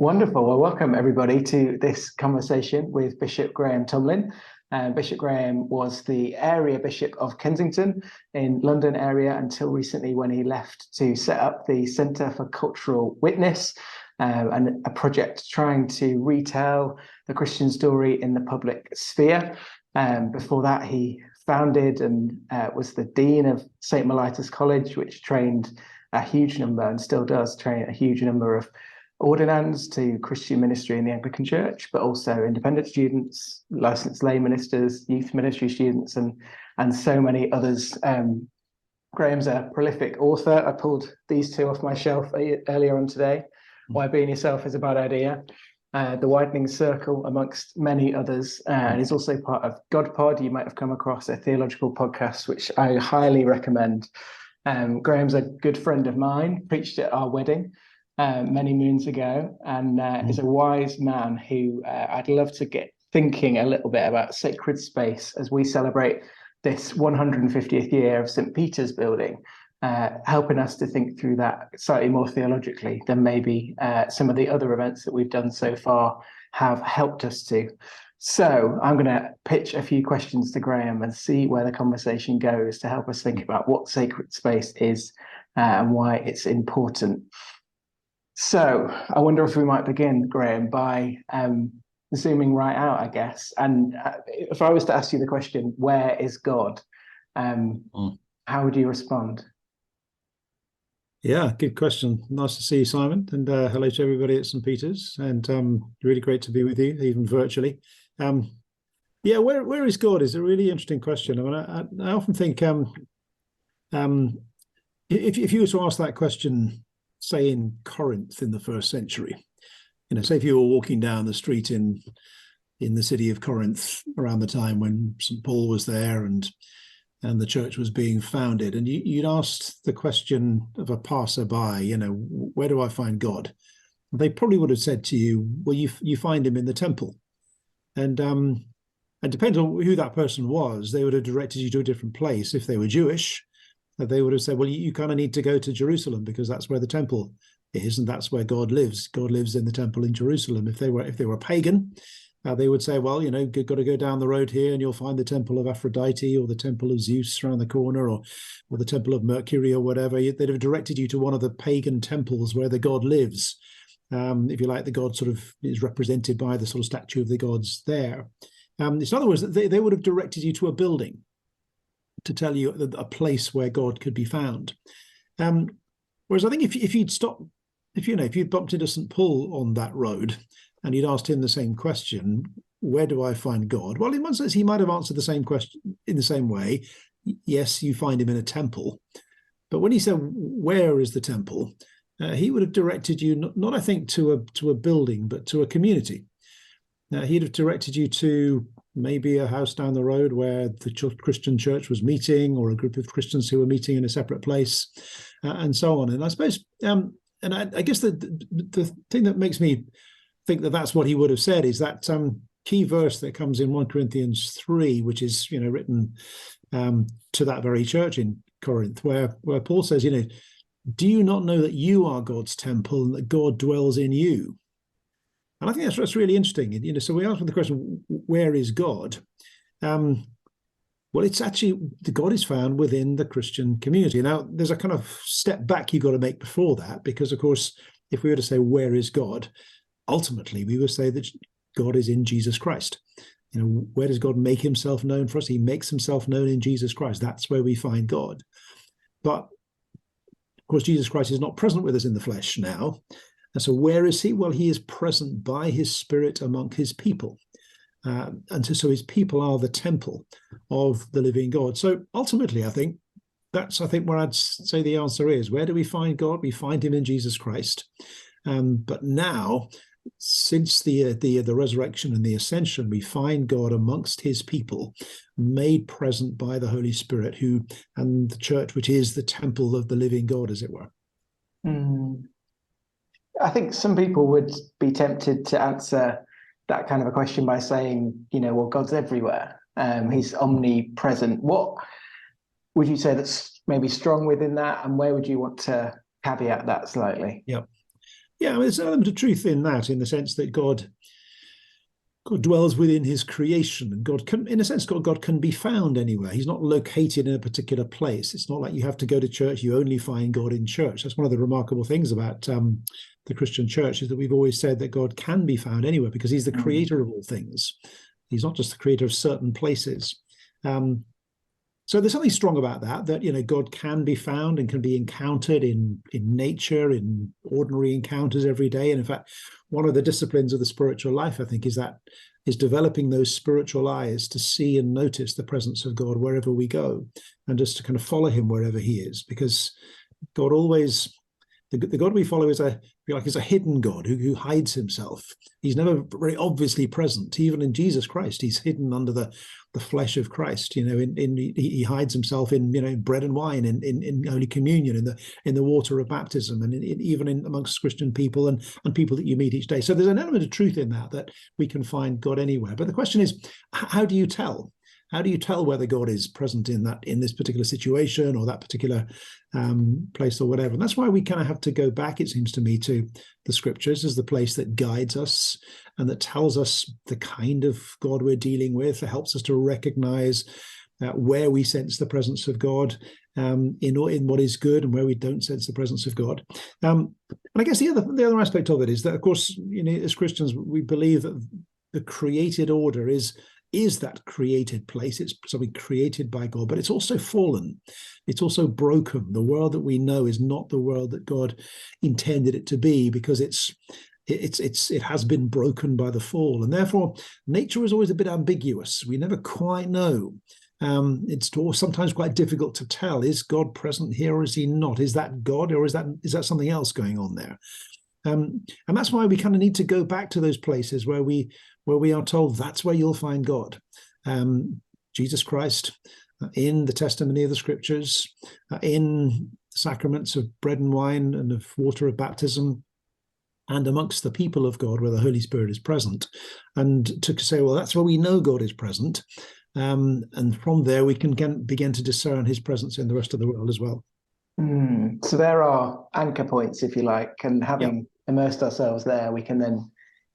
Wonderful. Well, welcome everybody to this conversation with Bishop Graham Tomlin. Bishop Graham was the area bishop of Kensington in London area until recently, when he left to set up the Centre for Cultural Witness, and a project trying to retell the Christian story in the public sphere. Before that, he founded and was the Dean of St. Mellitus College, which trained a huge number, and still does train a huge number, of ordinands to Christian ministry in the Anglican Church, but also independent students, licensed lay ministers, youth ministry students, and so many others. Graham's a prolific author. I pulled these two off my shelf earlier on today. Why Being Yourself is a Bad Idea. The Widening Circle, amongst many others. And he's also part of God Pod. You might have come across a theological podcast, which I highly recommend. Graham's a good friend of mine, preached at our wedding many moons ago, and is a wise man who I'd love to get thinking a little bit about sacred space as we celebrate this 150th year of St. Peter's building, helping us to think through that slightly more theologically than maybe some of the other events that we've done so far have helped us to. So I'm going to pitch a few questions to Graham and see where the conversation goes to help us think about what sacred space is and why it's important. So I wonder if we might begin, Graham, by zooming right out, I guess. And if I was to ask you the question, where is God? How would you respond? Yeah, good question. Nice to see you, Simon. And hello to everybody at St. Peter's. And really great to be with you, even virtually. Yeah, where is God is a really interesting question. I mean, I often think if you were to ask that question, say in Corinth in the first century, say if you were walking down the street in the city of Corinth around the time when St. Paul was there and the church was being founded, and you'd asked the question of a passerby, where do I find God? They probably would have said to you, well, you find him in the temple. And depending on who that person was, they would have directed you to a different place. If they were Jewish, they would have said, well, you kind of need to go to Jerusalem because that's where the temple is, and that's where God lives. God lives in the temple in Jerusalem. If they were pagan, they would say, well, you've got to go down the road here and you'll find the temple of Aphrodite or the temple of Zeus around the corner, or the temple of Mercury or whatever. They'd have directed you to one of the pagan temples where the God lives. If you like, the God sort of is represented by the sort of statue of the gods there. In other words, they would have directed you to a building to tell you a place where God could be found. Whereas I think if you'd bumped into St. Paul on that road and you'd asked him the same question, where do I find God? Well, in one sense, he might have answered the same question in the same way. Yes, you find him in a temple. But when he said, where is the temple? He would have directed you not I think to a building, but to a community. He'd have directed you to maybe a house down the road where the Christian church was meeting, or a group of Christians who were meeting in a separate place, and so on. And I suppose, and I guess the thing that makes me think that that's what he would have said is that key verse that comes in 1 Corinthians 3, which is written to that very church in Corinth, where Paul says, do you not know that you are God's temple and that God dwells in you? And I think that's really interesting. So we ask the question, where is God? Well, it's actually, the God is found within the Christian community. Now, there's a kind of step back you've got to make before that, because, of course, if we were to say, where is God? Ultimately, we would say that God is in Jesus Christ. Where does God make himself known for us? He makes himself known in Jesus Christ. That's where we find God. But, of course, Jesus Christ is not present with us in the flesh now. And so where is he? Well, he is present by his Spirit among his people. And so his people are the temple of the living God. So ultimately, I think that's where I'd say the answer is. Where do we find God? We find him in Jesus Christ. But now, since the resurrection and the ascension, we find God amongst his people, made present by the Holy Spirit, and the church, which is the temple of the living God, as it were. I think some people would be tempted to answer that kind of a question by saying, well, God's everywhere. He's omnipresent. What would you say that's maybe strong within that, and where would you want to caveat that slightly? Yeah, Yeah, I mean, there's an element of truth in that, in the sense that God dwells within his creation, and God can, in a sense, God can be found anywhere. He's not located in a particular place. It's not like you have to go to church, you only find God in church. That's one of the remarkable things about the Christian church, is that we've always said that God can be found anywhere because he's the creator of all things. He's not just the creator of certain places. So there's something strong about that God can be found and can be encountered in nature, in ordinary encounters every day. And in fact, one of the disciplines of the spiritual life, I think, is developing those spiritual eyes to see and notice the presence of God wherever we go, and just to kind of follow him wherever he is, because God always, the God we follow is a hidden God who hides himself. He's never very obviously present. Even in Jesus Christ, he's hidden under the flesh of Christ. He hides himself in bread and wine, in Holy Communion, in the water of baptism, and even amongst Christian people and people that you meet each day. So there's an element of truth in that we can find God anywhere. But the question is, how do you tell? How do you tell whether God is present in this particular situation or that particular place or whatever? And that's why we kind of have to go back, it seems to me, to the scriptures as the place that guides us and that tells us the kind of God we're dealing with, that helps us to recognize where we sense the presence of God in what is good and where we don't sense the presence of God. And I guess the other aspect of it is that, of course, as Christians, we believe that the created order is that created place. It's something created by God, but it's also fallen. It's also broken. The world that we know is not the world that God intended it to be, because it has been broken by the fall. And therefore, nature is always a bit ambiguous. We never quite know. It's sometimes quite difficult to tell, is God present here or is he not? Is that God, or is that something else going on there? And that's why we kind of need to go back to those places where we are told that's where you'll find God. Jesus Christ, in the testimony of the scriptures, in sacraments of bread and wine and of water of baptism, and amongst the people of God where the Holy Spirit is present. And to say, well, that's where we know God is present. And from there we can begin to discern his presence in the rest of the world as well. So there are anchor points, if you like, and having immersed ourselves there, we can then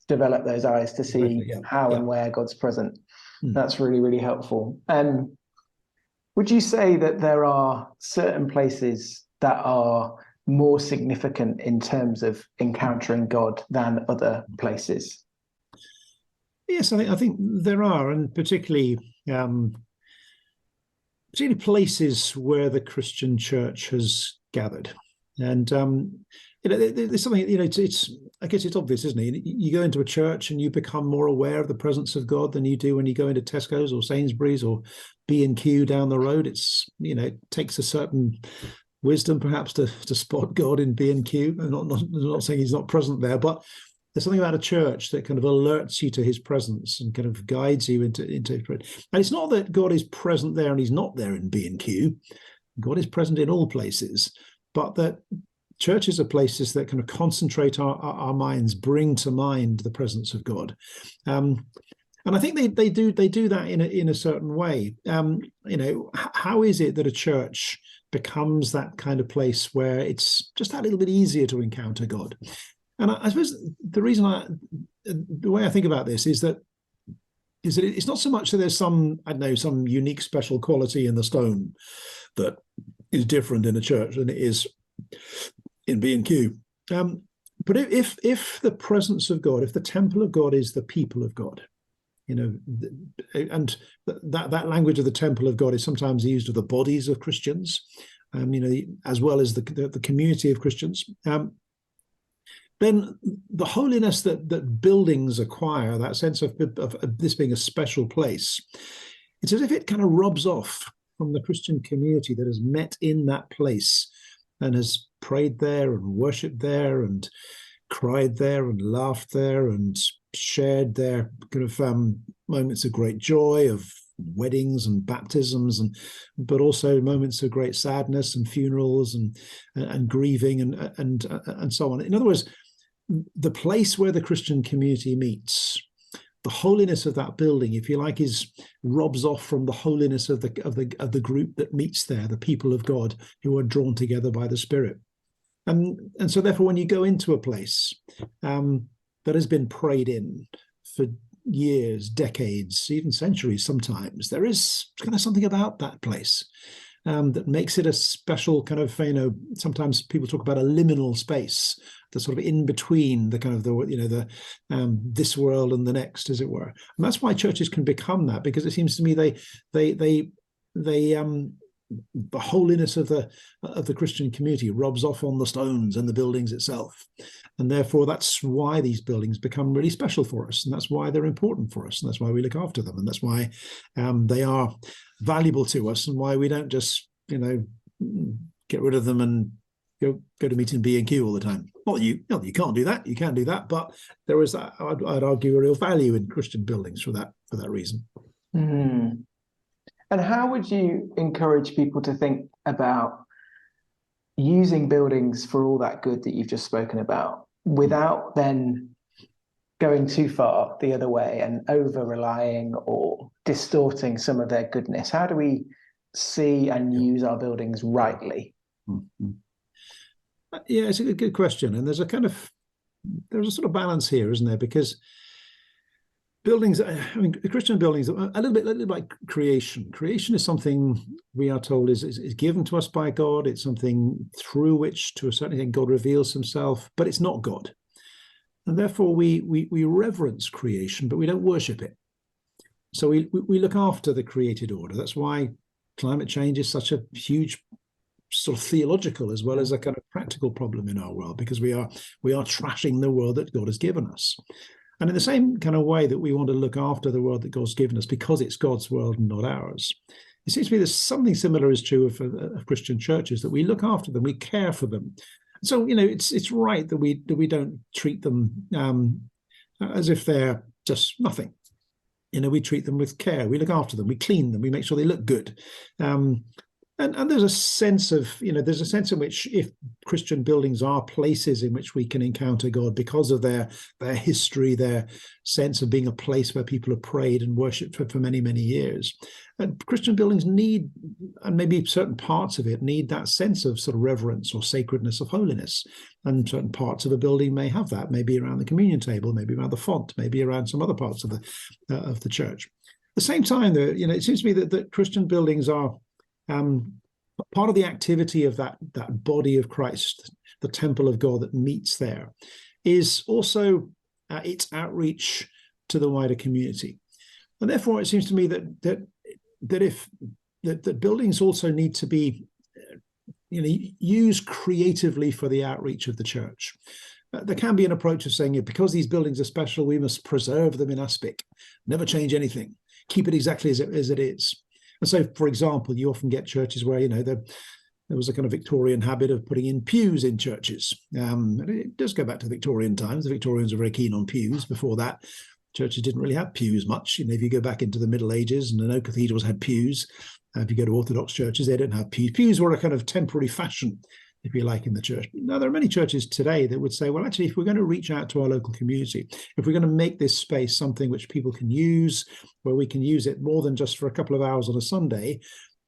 develop those eyes to see how and where God's present. That's really, really helpful. Would you say that there are certain places that are more significant in terms of encountering God than other places? Yes, I think there are, and particularly places where the Christian church has gathered. And there's something, I guess it's obvious, isn't it? You go into a church and you become more aware of the presence of God than you do when you go into Tesco's or Sainsbury's or B&Q down the road. It takes a certain wisdom perhaps to spot God in B&Q. I'm not saying he's not present there, but there's something about a church that kind of alerts you to his presence and kind of guides you into it. And it's not that God is present there and he's not there in B&Q. God is present in all places, but that churches are places that kind of concentrate our minds, bring to mind the presence of God. And I think they do that in a certain way. How is it that a church becomes that kind of place where it's just that little bit easier to encounter God? And I suppose the way I think about this is that it's not so much that there's some unique special quality in the stone that is different in a church than it is in B&Q. But if the presence of God, if the temple of God is the people of God, and that language of the temple of God is sometimes used of the bodies of Christians, as well as the community of Christians, then the holiness that buildings acquire, that sense of this being a special place, it's as if it kind of rubs off from the Christian community that has met in that place and has prayed there and worshipped there and cried there and laughed there and shared their kind of moments of great joy, of weddings and baptisms, but also moments of great sadness and funerals and grieving and so on. In other words, the place where the Christian community meets, the holiness of that building, if you like, robs off from the holiness of the group that meets there, the people of God who are drawn together by the Spirit. And so therefore, when you go into a place that has been prayed in for years, decades, even centuries sometimes, there is kind of something about that place that makes it a special kind of, sometimes people talk about a liminal space, the sort of in between the kind of this world and the next, as it were. And that's why churches can become that, because it seems to me they the holiness of the Christian community rubs off on the stones and the buildings itself, and therefore that's why these buildings become really special for us, and that's why they're important for us, and that's why we look after them, and that's why they are valuable to us, and why we don't just get rid of them and go to meeting B&Q all the time. Well, you can't do that. You can do that, but there is that, I'd argue, a real value in Christian buildings for that reason. Mm. And how would you encourage people to think about using buildings for all that good that you've just spoken about, without then going too far the other way and over-relying or distorting some of their goodness? How do we see and use our buildings rightly? Mm-hmm. Yeah, it's a good question. And there's a sort of balance here, isn't there? Because buildings, Christian buildings, a little bit like creation. Creation is something we are told is given to us by God. It's something through which, to a certain extent, God reveals himself, but it's not God. And therefore, we reverence creation, but we don't worship it. So we look after the created order. That's why climate change is such a huge sort of theological as well as a kind of practical problem in our world, because we are trashing the world that God has given us. And in the same kind of way that we want to look after the world that God's given us because it's God's world and not ours, it seems to me there's something similar is true of Christian churches, that we look after them, we care for them. So it's right that we don't treat them as if they're just nothing. We treat them with care, we look after them, we clean them, we make sure they look good. And there's a sense in which, if Christian buildings are places in which we can encounter God because of their history, their sense of being a place where people have prayed and worshipped for many, many years. And Christian buildings need, and maybe certain parts of it need, that sense of sort of reverence or sacredness of holiness. And certain parts of a building may have that, maybe around the communion table, maybe around the font, maybe around some other parts of the church. At the same time, though, it seems to me that Christian buildings are part of the activity of that body of Christ, the temple of God that meets there, is also its outreach to the wider community. And therefore, it seems to me that buildings also need to be used creatively for the outreach of the church. There can be an approach of saying, because these buildings are special, we must preserve them in aspic, never change anything, keep it exactly as it is. And so, for example, you often get churches where, there was a kind of Victorian habit of putting in pews in churches. And it does go back to Victorian times. The Victorians were very keen on pews. Before that, churches didn't really have pews much. If you go back into the Middle Ages, and no cathedrals had pews. If you go to Orthodox churches, they don't have pews. Pews were a kind of temporary fashion, if you like, in the church. Now, there are many churches today that would say, well, actually, if we're going to reach out to our local community, if we're going to make this space something which people can use, where we can use it more than just for a couple of hours on a Sunday,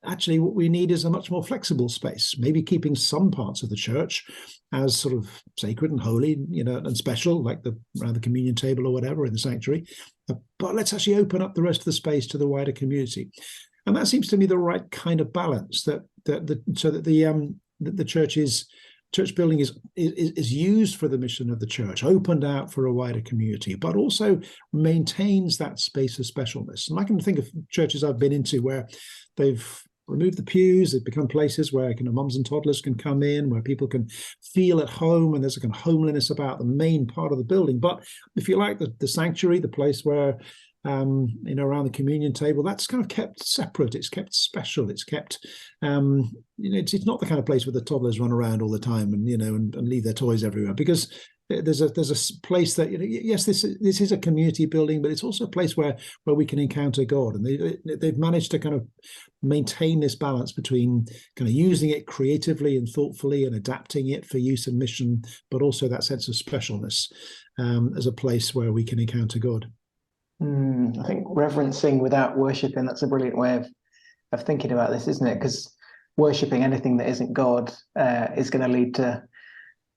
actually what we need is a much more flexible space, maybe keeping some parts of the church as sort of sacred and holy, and special, like around the communion table or whatever in the sanctuary. But let's actually open up the rest of the space to the wider community. And that seems to me the right kind of balance, so that the church building is used for the mission of the church, opened out for a wider community, but also maintains that space of specialness. And I can think of churches I've been into where they've removed the pews, they've become places where mums and toddlers can come in, where people can feel at home, and there's a kind of homeliness about the main part of the building. But if you like, the sanctuary, the place where around the communion table, that's kind of kept separate, it's kept special, it's kept it's not the kind of place where the toddlers run around all the time and and leave their toys everywhere, because there's a place that yes, this is a community building, but it's also a place where we can encounter God. And they've managed to kind of maintain this balance between kind of using it creatively and thoughtfully and adapting it for use and mission, but also that sense of specialness as a place where we can encounter God. I think reverencing without worshipping, that's a brilliant way of thinking about this, isn't it? Because worshipping anything that isn't God is going to lead to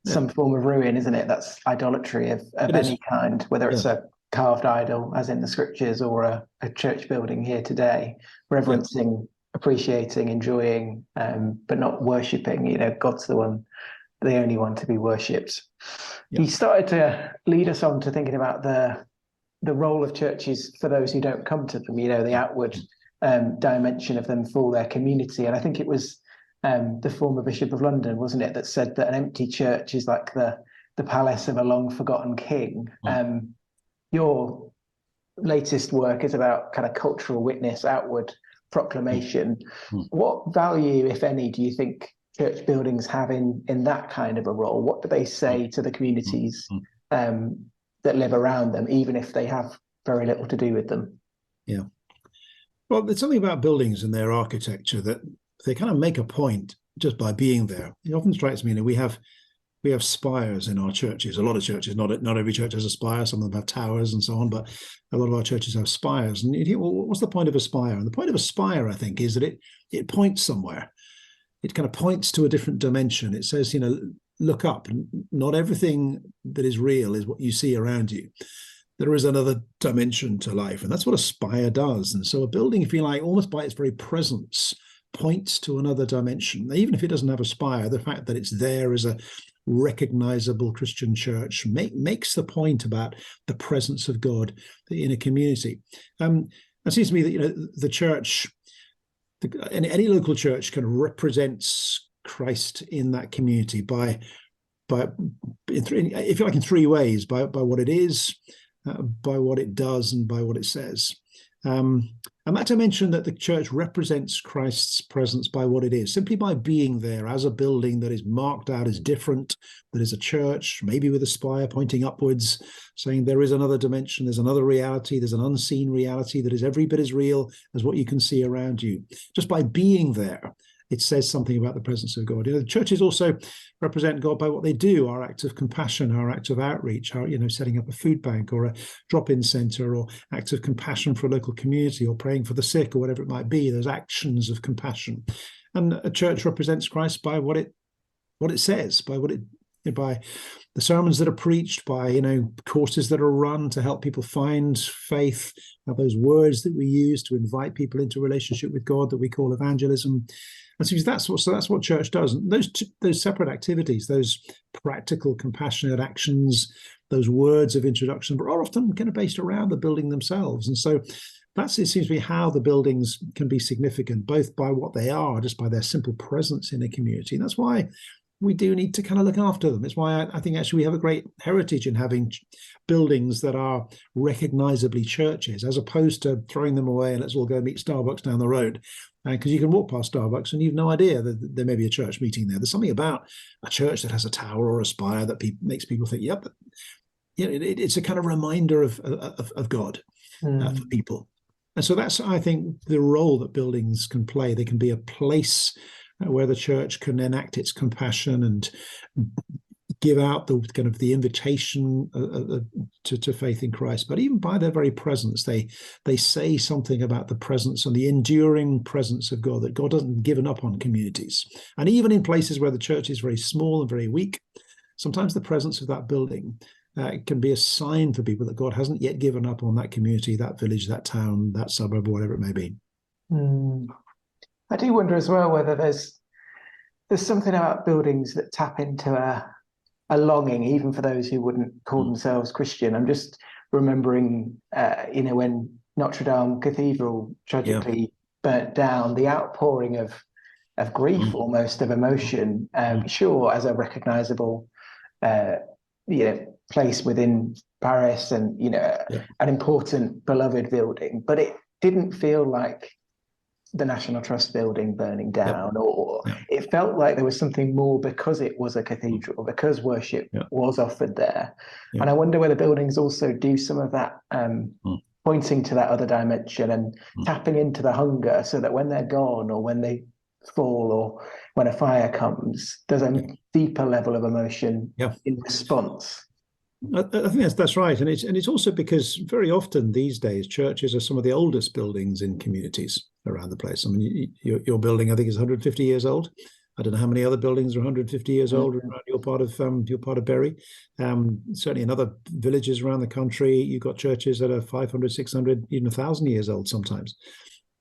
some form of ruin, isn't it? That's idolatry of any kind, whether it's a carved idol, as in the scriptures, or a church building here today, reverencing, appreciating, enjoying, but not worshipping. God's the only one to be worshipped. He started to lead us on to thinking about the role of churches for those who don't come to them, the outward dimension of them for their community. And I think it was the former Bishop of London, wasn't it, that said that an empty church is like the palace of a long forgotten king. Your latest work is about kind of cultural witness, outward proclamation. What value, if any, do you think church buildings have in that kind of a role? What do they say to the communities that live around them, even if they have very little to do with them? Yeah. Well, there's something about buildings and their architecture that they kind of make a point just by being there. It often strikes me, we have spires in our churches. A lot of churches, not every church has a spire. Some of them have towers and so on, but a lot of our churches have spires. And you think, well, what's the point of a spire? And the point of a spire, I think, is that it points somewhere. It kind of points to a different dimension. It says, look up. Not everything that is real is what you see around you. There is another dimension to life, and that's what a spire does. And so a building, if you like, almost by its very presence, points to another dimension. Even if it doesn't have a spire, the fact that it's there as a recognizable Christian church makes the point about the presence of God in a community. It seems to me that the church, any local church, kind of represents Christ in that community by if you like, in three ways: by what it is, by what it does, and by what it says. And that dimension that the church represents Christ's presence by what it is, simply by being there as a building that is marked out as different, that is a church, maybe with a spire pointing upwards, saying there is another dimension, there's another reality, there's an unseen reality that is every bit as real as what you can see around you. Just by being there, it says something about the presence of God. The churches also represent God by what they do, our acts of compassion, our acts of outreach, our, setting up a food bank or a drop-in centre, or acts of compassion for a local community, or praying for the sick, or whatever it might be. Those actions of compassion. And a church represents Christ by what it says, by the sermons that are preached, by courses that are run to help people find faith, those words that we use to invite people into relationship with God that we call evangelism. And so that's what church does. And those separate activities, those practical, compassionate actions, those words of introduction, but are often kind of based around the building themselves. And so it seems to be how the buildings can be significant, both by what they are, just by their simple presence in a community. And that's why we do need to kind of look after them. It's why I think actually we have a great heritage in having buildings that are recognizably churches, as opposed to throwing them away and let's all go meet Starbucks down the road. Because you can walk past Starbucks and you've no idea that there may be a church meeting there. There's something about a church that has a tower or a spire that makes people think, yep, it's a kind of reminder of God for people. And so that's, I think, the role that buildings can play. They can be a place where the church can enact its compassion and give out the invitation to faith in Christ. But even by their very presence, they say something about the presence and the enduring presence of God, that God hasn't given up on communities. And even in places where the church is very small and very weak, sometimes the presence of that building can be a sign for people that God hasn't yet given up on that community, that village, that town, that suburb, whatever it may be. I do wonder as well whether there's something about buildings that tap into a longing, even for those who wouldn't call themselves Christian. I'm just remembering, when Notre Dame Cathedral tragically burnt down, the outpouring of grief, almost of emotion, sure, as a recognizable, place within Paris and, an important, beloved building, but it didn't feel like the National Trust building burning down, it felt like there was something more because it was a cathedral, because worship was offered there. And I wonder whether buildings also do some of that, pointing to that other dimension and tapping into the hunger, so that when they're gone, or when they fall, or when a fire comes, there's a deeper level of emotion in response. I think that's right, and it's also because very often these days churches are some of the oldest buildings in communities around the place. I mean, your building, I think, is 150 years old. I don't know how many other buildings are 150 years old around your part of Bury. Certainly in other villages around the country, you've got churches that are 500, 600, even 1,000 years old sometimes.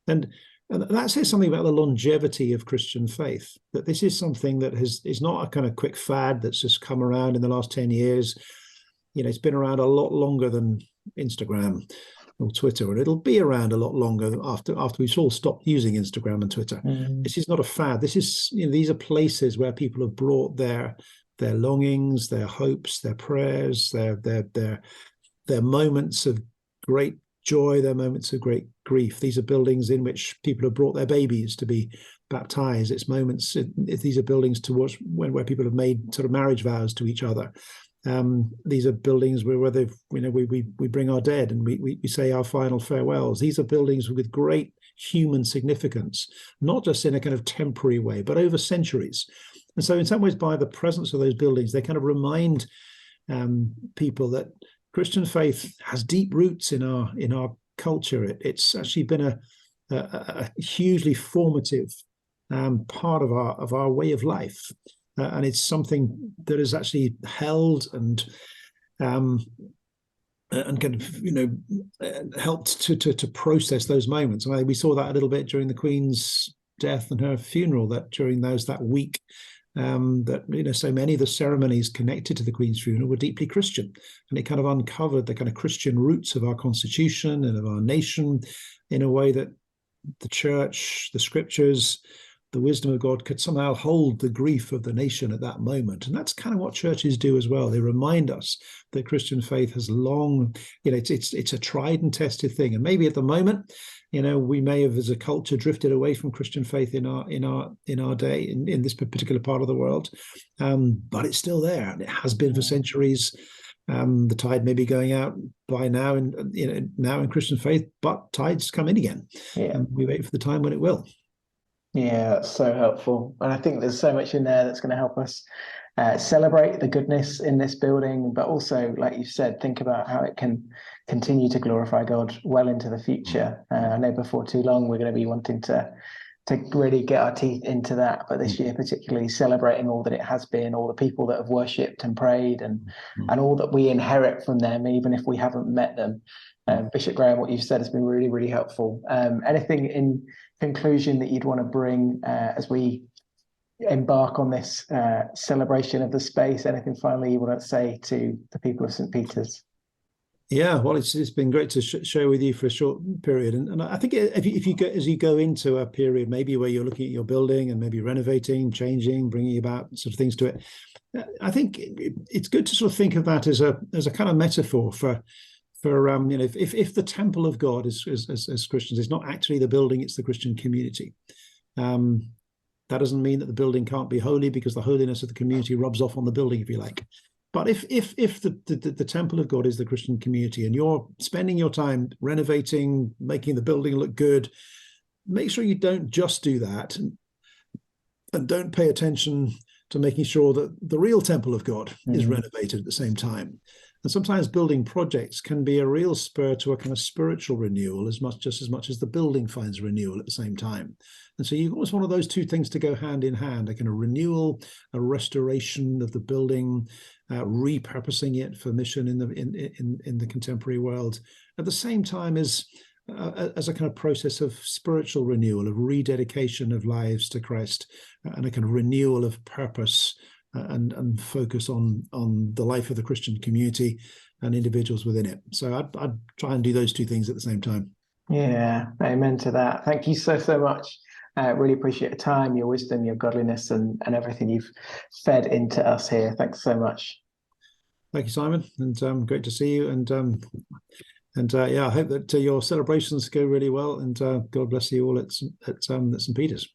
And that says something about the longevity of Christian faith, that this is something that is not a kind of quick fad that's just come around in the last 10 years. It's been around a lot longer than Instagram or Twitter, and it'll be around a lot longer after we've all stopped using Instagram and Twitter. This is not a fad. This is, these are places where people have brought their longings, their hopes, their prayers, their moments of great joy, their moments of great grief. These are buildings in which people have brought their babies to be baptized. It's moments. These are buildings towards where people have made sort of marriage vows to each other. These are buildings where we bring our dead and we say our final farewells. These are buildings with great human significance, not just in a kind of temporary way, but over centuries. And so in some ways, by the presence of those buildings, they kind of remind people that Christian faith has deep roots in our culture. It's actually been a hugely formative part of our way of life. And it's something that is actually held and kind of helped to process those moments. I mean, we saw that a little bit during the Queen's death and her funeral. That during that week, that so many of the ceremonies connected to the Queen's funeral were deeply Christian, and it kind of uncovered the kind of Christian roots of our constitution and of our nation in a way that the Church, the Scriptures, the wisdom of God could somehow hold the grief of the nation at that moment. And that's kind of what churches do as well. They remind us that Christian faith has long, it's a tried and tested thing. And maybe at the moment, we may have as a culture drifted away from Christian faith in our day, in this particular part of the world. But it's still there, and it has been for centuries. The tide may be going out by now in Christian faith, but tides come in again. And we wait for the time when it will. Yeah, that's so helpful. And I think there's so much in there that's going to help us celebrate the goodness in this building, but also, like you said, think about how it can continue to glorify God well into the future. I know before too long we're going to be wanting to really get our teeth into that, but this year particularly celebrating all that it has been, all the people that have worshipped and prayed, and all that we inherit from them, even if we haven't met them. Bishop Graham, what you've said has been really, really helpful. Anything in conclusion that you'd want to bring as we embark on this celebration of the space? Anything finally you want to say to the people of St. Peter's? Yeah, well, it's been great to share with you for a short period, and I think as you go into a period maybe where you're looking at your building and maybe renovating, changing, bringing about sort of things to it, I think it's good to sort of think of that as a kind of metaphor for if the temple of God as Christians is not actually the building, it's the Christian community. That doesn't mean that the building can't be holy, because the holiness of the community rubs off on the building, if you like. But if the temple of God is the Christian community, and you're spending your time renovating, making the building look good, make sure you don't just do that, and don't pay attention to making sure that the real temple of God is renovated at the same time. And sometimes building projects can be a real spur to a kind of spiritual renewal, just as much as the building finds renewal at the same time. And so you always want those two things to go hand in hand, a kind of renewal, a restoration of the building, repurposing it for mission in the contemporary world, at the same time as a kind of process of spiritual renewal, of rededication of lives to Christ, and a kind of renewal of purpose and focus on the life of the Christian community and individuals within it. So I'd try and do those two things at the same time. Yeah, amen to that. Thank you so much. Really appreciate your time, your wisdom, your godliness, and everything you've fed into us here. Thanks so much. Thank you, Simon, and great to see you. And I hope that your celebrations go really well, and God bless you all at St. Peter's.